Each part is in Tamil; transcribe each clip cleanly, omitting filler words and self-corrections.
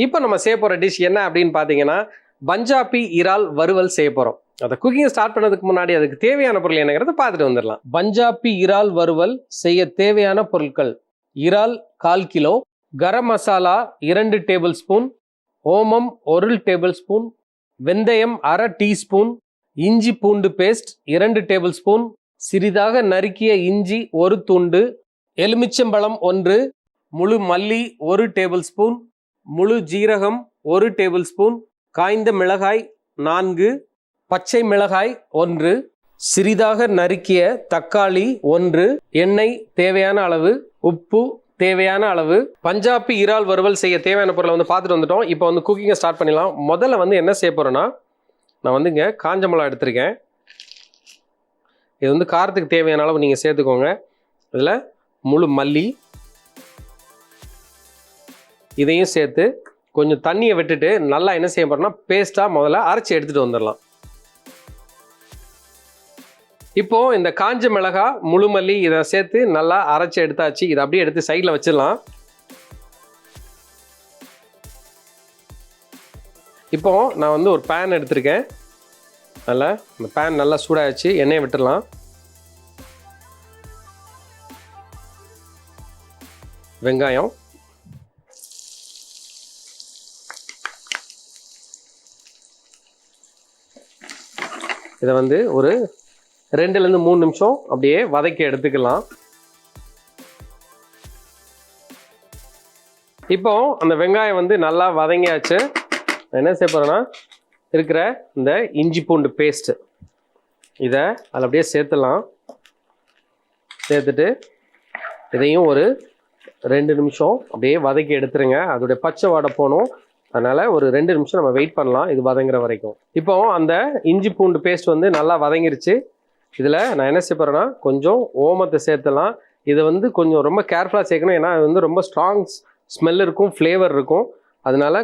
இப்போ நம்ம செய்ய போகிற டிஷ் என்ன அப்படின்னு பார்த்தீங்கன்னா பஞ்சாபி இறால் வறுவல் செய்ய போகிறோம். அதை குக்கிங் ஸ்டார்ட் பண்ணதுக்கு முன்னாடி அதுக்கு தேவையான பொருள் என்னங்கிறத பார்த்துட்டு வந்துடலாம். பஞ்சாபி இறால் வறுவல் செய்ய தேவையான பொருட்கள்: இறால் 1/4 kilo, garam masala 2 table spoon, ஓமம் 1 டேபிள் ஸ்பூன், வெந்தயம் 1/2 டீஸ்பூன், இஞ்சி பூண்டு பேஸ்ட் 2 டேபிள் ஸ்பூன், சிறிதாக நறுக்கிய இஞ்சி 1 துண்டு, எலுமிச்சம்பழம் 1, முழு மல்லி 1 டேபிள் ஸ்பூன், முழு ஜீரகம் 1 டேபிள் ஸ்பூன், காய்ந்த மிளகாய் 4, பச்சை மிளகாய் 1, சிறிதாக நறுக்கிய தக்காளி 1, எண்ணெய் தேவையான அளவு, உப்பு தேவையான அளவு. பஞ்சாபி இறால் வறுவல் செய்ய தேவையான பொருளை வந்து பார்த்துட்டு வந்துட்டோம். இப்போ வந்து குக்கிங்கை ஸ்டார்ட் பண்ணிடலாம். முதல்ல வந்து என்ன செய்ய போகிறேன்னா, நான் வந்து இங்கே காஞ்ச மிளகா எடுத்திருக்கேன். இது வந்து காரத்துக்கு தேவையான அளவு நீங்கள் சேர்த்துக்கோங்க. இதில் முழு மல்லி இதையும் சேர்த்து கொஞ்சம் தண்ணியை விட்டுட்டு நல்லா என்ன செய்ய போகிறோம்னா பேஸ்ட்டாக முதல்ல அரைச்சி எடுத்துகிட்டு வந்துடலாம். இப்போது இந்த காஞ்ச மிளகா முழு மல்லி இதை சேர்த்து நல்லா அரைச்சி எடுத்தாச்சு. இதை அப்படியே எடுத்து சைடில் வச்சிடலாம். இப்போது நான் வந்து ஒரு பேன் எடுத்திருக்கேன். நல்லா இந்த பேன் நல்லா சூடாகிடுச்சு. எண்ணெயை விட்டுடலாம். வெங்காயம், இதை வந்து ஒரு 2லேருந்து 3 நிமிஷம் அப்படியே வதக்கி எடுத்துக்கலாம். இப்போ அந்த வெங்காயம் வந்து நல்லா வதங்கியாச்சு. என்ன செய்ய போகிறேன்னா, இருக்கிற இந்த இஞ்சி பூண்டு பேஸ்ட்டு இதை அதில் அப்படியே சேர்த்துலாம். சேர்த்துட்டு இதையும் ஒரு 2 நிமிஷம் அப்படியே வதக்கி எடுத்துருங்க. அதோடைய பச்சை வாடை போகணும். அதனால் ஒரு 2 நிமிஷம் நம்ம வெயிட் பண்ணலாம் இது வதங்குற வரைக்கும். இப்போ அந்த இஞ்சி பூண்டு பேஸ்ட் வந்து நல்லா வதங்கிருச்சு. இதில் நான் என்ன செய்ய போகிறேன்னா, கொஞ்சம் ஓமத்தை சேர்த்துலாம். இதை வந்து கொஞ்சம் ரொம்ப கேர்ஃபுல்லாக சேர்க்கணும். ஏன்னா அது வந்து ரொம்ப ஸ்ட்ராங் ஸ்மெல் இருக்கும், ஃப்ளேவர் இருக்கும். அதனால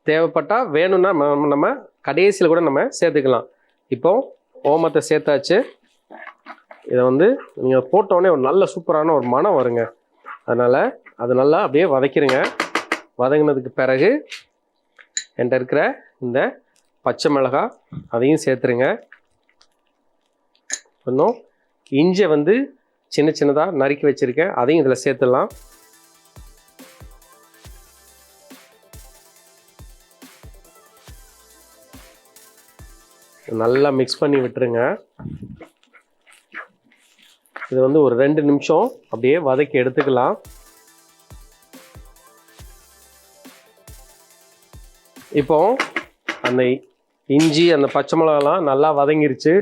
தேவைப்பட்டால் வேணும்னா நம்ம கடைசியில் கூட நம்ம சேர்த்துக்கலாம். இப்போ ஓமத்தை சேர்த்தாச்சு. இதை வந்து நீங்கள் போட்டோடனே ஒரு நல்ல சூப்பரான ஒரு மனம் வருங்க. அதனால் அது நல்லா அப்படியே வதக்கிடுங்க. வதங்கினதுக்கு பிறகு என்கிட்ட இருக்கிற இந்த பச்சை மிளகாய் அதையும் சேர்த்துருங்க. இன்னும் இஞ்சியை வந்து சின்ன சின்னதாக நறுக்கி வச்சுருக்கேன். அதையும் இதில் சேர்த்துடலாம். நல்லா மிக்ஸ் பண்ணி விட்டுருங்க. இது வந்து ஒரு 2 நிமிஷம் அப்படியே வதக்கி எடுத்துக்கலாம். இப்போ அந்த இஞ்சி அந்த பச்சை மிளகாலாம் நல்லா வதங்கிருச்சு.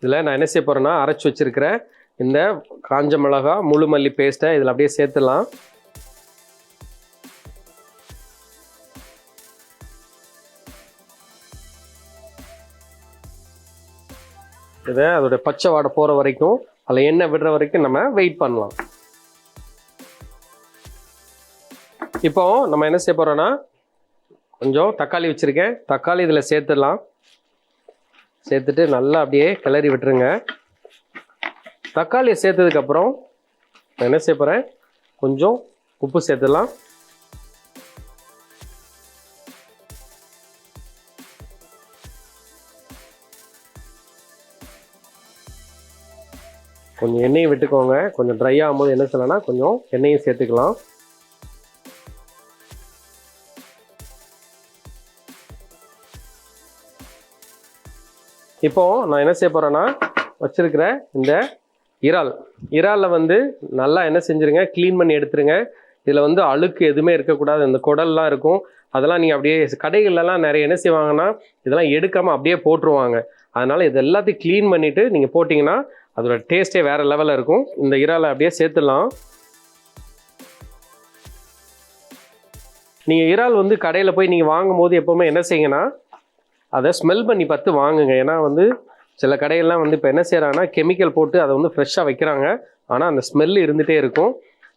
இதில் நான் என்ன செய்ய போகிறேன்னா, அரைச்சி வச்சுருக்கிற இந்த காஞ்ச மிளகா முழு மல்லி பேஸ்ட்டை இதில் அப்படியே சேர்த்துலாம். இதை அதோடைய பச்சை வாடை போகிற வரைக்கும், அதில் எண்ணெய் விடுற வரைக்கும் நம்ம வெயிட் பண்ணலாம். இப்போ நம்ம என்ன செய்ய போகிறோன்னா, கொஞ்சம் தக்காளி வச்சுருக்கேன். தக்காளி இதில் சேர்த்துடலாம். சேர்த்துட்டு நல்லா அப்படியே கிளறி விட்டுருங்க. தக்காளியை சேர்த்ததுக்கப்புறம் நான் என்ன செய்ய போகிறேன், கொஞ்சம் உப்பு சேர்த்துடலாம். கொஞ்சம் எண்ணெயை விட்டுக்கோங்க. கொஞ்சம் ட்ரை ஆகும்போது என்ன செய்யலாம்னா கொஞ்சம் எண்ணெயும் சேர்த்துக்கலாம். இப்போது நான் என்ன செய்ய போகிறேன்னா, வச்சுருக்கிற இந்த இறாலில் வந்து நல்லா என்ன செஞ்சுருங்க, க்ளீன் பண்ணி எடுத்துருங்க. இதில் வந்து அழுக்கு எதுவுமே இருக்கக்கூடாது. இந்த குடல்லாம் இருக்கும், அதெல்லாம் நீங்கள் அப்படியே கடைகள்லாம் நிறைய என்ன செய்வாங்கன்னா, இதெல்லாம் எடுக்காமல் அப்படியே போட்டுருவாங்க. அதனால் இது எல்லாத்தையும் க்ளீன் பண்ணிவிட்டு நீங்கள் போட்டிங்கன்னா அதோட டேஸ்ட்டே வேறு லெவலில் இருக்கும். இந்த இறாலை அப்படியே சேர்த்துடலாம். நீங்கள் இறால் வந்து கடையில் போய் நீங்கள் வாங்கும் போது எப்போவுமே என்ன செய்யுங்கன்னா, அதை ஸ்மெல் பண்ணி பார்த்து வாங்குங்க. ஏன்னா வந்து சில கடையெல்லாம் வந்து இப்போ என்ன செய்கிறாங்கன்னா, கெமிக்கல் போட்டு அதை வந்து ஃப்ரெஷ்ஷாக வைக்கிறாங்க. ஆனால் அந்த ஸ்மெல் இருந்துகிட்டே இருக்கும்.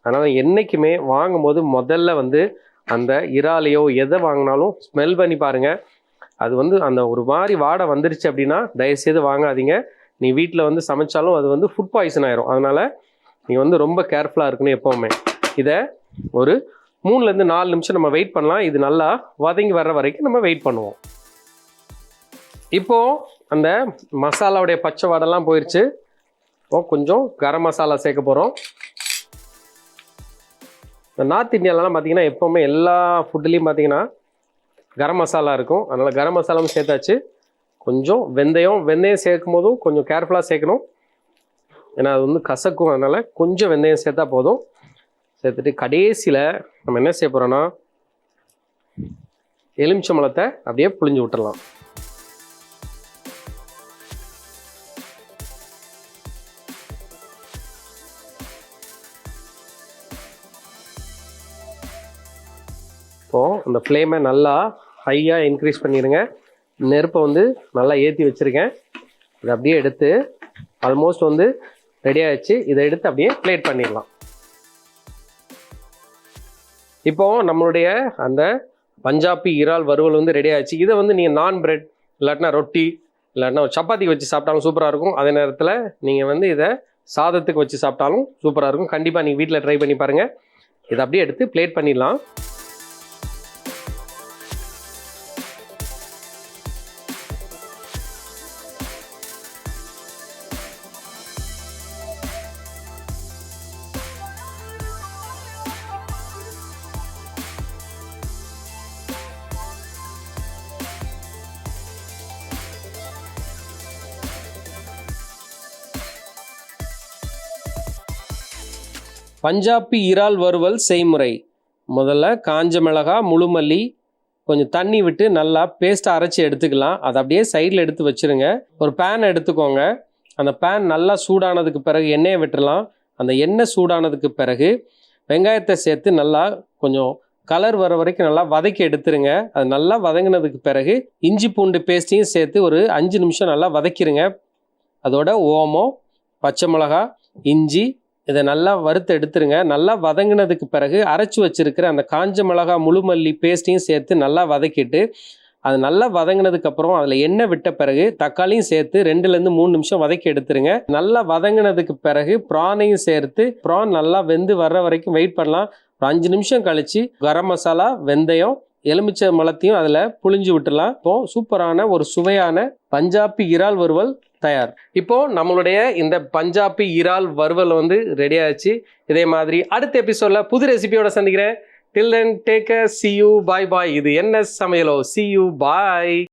அதனால் என்றைக்குமே வாங்கும்போது முதல்ல வந்து அந்த இறாலையோ எதை வாங்கினாலும் ஸ்மெல் பண்ணி பாருங்கள். அது வந்து அந்த ஒரு மாதிரி வாடை வந்துருச்சு அப்படின்னா தயவுசெய்து வாங்காதீங்க. நீ வீட்டில் வந்து சமைச்சாலும் அது வந்து ஃபுட் பாய்சன் ஆயிரும். அதனால் நீங்கள் வந்து ரொம்ப கேர்ஃபுல்லாக இருக்கணும் எப்போவுமே. இதை ஒரு 3லேருந்து 4 நிமிஷம் நம்ம வெயிட் பண்ணலாம். இது நல்லா வதங்கி வர்ற வரைக்கும் நம்ம வெயிட் பண்ணுவோம். இப்போது அந்த மசாலாவுடைய பச்சை வாடெல்லாம் போயிடுச்சு. இப்போ கொஞ்சம் கரம் மசாலா சேர்க்க போகிறோம். இந்த நார்த் இந்தியாவிலலாம் பார்த்தீங்கன்னா எப்போவுமே எல்லா ஃபுட்டுலேயும் பார்த்தீங்கன்னா கரம் மசாலா இருக்கும். அதனால் கரம் மசாலாவும் சேர்த்தாச்சு. கொஞ்சம் வெந்தயம் சேர்க்கும் போதும் கொஞ்சம் கேர்ஃபுல்லாக சேர்க்கணும். ஏன்னா அது வந்து கசக்கும். அதனால் கொஞ்சம் வெந்தயம் சேர்த்தா போதும். சேர்த்துட்டு கடைசியில் நம்ம என்ன செய்ய போகிறோன்னா எலுமிச்சம்பழத்தை அப்படியே புழிஞ்சு விட்டுடலாம். இப்போது அந்த ஃப்ளேமை நல்லா ஹையாக இன்க்ரீஸ் பண்ணிடுங்க. நெருப்பை வந்து நல்லா ஏற்றி வச்சுருக்கேன். இதை அப்படியே எடுத்து ஆல்மோஸ்ட் வந்து ரெடி ஆகிடுச்சு. இதை எடுத்து அப்படியே பிளேட் பண்ணிடலாம். இப்போது நம்மளுடைய அந்த பஞ்சாபி இறால் வறுவல் வந்து ரெடி ஆகிடுச்சு. இதை வந்து நீங்கள் நான் பிரெட் இல்லாட்டினா ரொட்டி இல்லாட்டினா ஒரு சப்பாத்தி வச்சு சாப்பிட்டாலும் சூப்பராக இருக்கும். அதே நேரத்தில் நீங்கள் வந்து இதை சாதத்துக்கு வச்சு சாப்பிட்டாலும் சூப்பராக இருக்கும். கண்டிப்பாக நீங்கள் வீட்டில் ட்ரை பண்ணி பாருங்கள். இதை அப்படியே எடுத்து பிளேட் பண்ணிடலாம். பஞ்சாபி இறால் வறுவல் செய்முறை. முதல்ல காஞ்ச மிளகாய், முழு மல்லி, கொஞ்சம் தண்ணி விட்டு நல்லா பேஸ்ட்டாக அரைச்சி எடுத்துக்கலாம். அதை அப்படியே சைடில் எடுத்து வச்சுருங்க. ஒரு பேன் எடுத்துக்கோங்க. அந்த பேன் நல்லா சூடானதுக்கு பிறகு எண்ணெயை விட்டுடலாம். அந்த எண்ணெய் சூடானதுக்கு பிறகு வெங்காயத்தை சேர்த்து நல்லா கொஞ்சம் கலர் வர வரைக்கும் நல்லா வதக்கி எடுத்துருங்க. அது நல்லா வதங்கினதுக்கு பிறகு இஞ்சி பூண்டு பேஸ்ட்டையும் சேர்த்து ஒரு 5 நிமிஷம் நல்லா வதக்கிடுங்க. அதோட ஓமம், பச்சை மிளகா, இஞ்சி இதை நல்லா வறுத்து எடுத்துருங்க. நல்லா வதங்கினதுக்கு பிறகு அரைச்சி வச்சுருக்கிற அந்த காஞ்ச மிளகா, முழு மல்லி பேஸ்ட்டையும் சேர்த்து நல்லா வதக்கிட்டு அது நல்லா வதங்கினதுக்கப்புறம் அதில் எண்ணெய் விட்ட பிறகு தக்காளியும் சேர்த்து 2லேருந்து 3 நிமிஷம் வதக்கி எடுத்துருங்க. நல்லா வதங்கினதுக்கு பிறகு ப்ரானையும் சேர்த்து ப்ரான் நல்லா வெந்து வர்ற வரைக்கும் வெயிட் பண்ணலாம். ஒரு 5 நிமிஷம் கழித்து கரம் மசாலா, வெந்தயம், எலுமிச்சை மலத்தையும் அதில் புழிஞ்சு விட்டுலாம். இப்போது சூப்பரான ஒரு சுவையான பஞ்சாபி இறால் வறுவல் தயார். இப்போது நம்மளுடைய இந்த பஞ்சாபி இறால் வறுவல் வந்து ரெடி ஆச்சு. இதே மாதிரி அடுத்த எபிசோடில் புது ரெசிபியோட சந்திக்கிறேன். Till then, take care, see you, bye bye. இது என்ன சமையலோ, see you, bye.